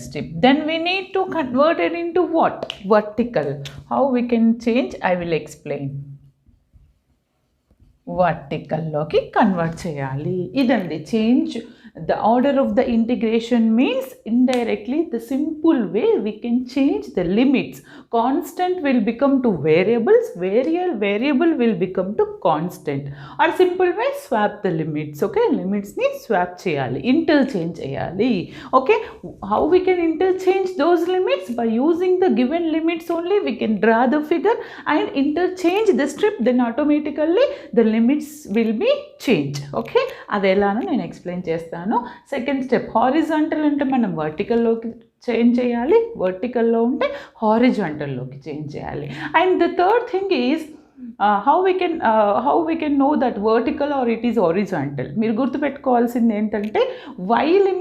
strip. Then we need to convert it into what? Vertical. How we can change? I will explain. వర్టికల్లోకి convert చేయాలి. ఇదండి change the order of the integration means indirectly the simple way we can change the limits. Constant will become to variables, variable will become to constant. Or simple way swap the limits. Okay, లిమిట్స్ని swap చేయాలి, interchange చేయాలి. Okay, how we can interchange those limits? By using the given limits only we can draw the figure and interchange the strip. Then automatically the limits will be change. Okay, అది ఎలానో నేను explain చేస్తాను. Second step, horizontal అంటే మనం వర్టికల్లోకి change చేయాలి, వర్టికల్లో ఉంటే హారిజాంటల్లోకి change చేయాలి. And the third thing is how we can know that vertical or it is horizontal. మీరు గుర్తుపెట్టుకోవాల్సింది ఏంటంటే y లిమిట్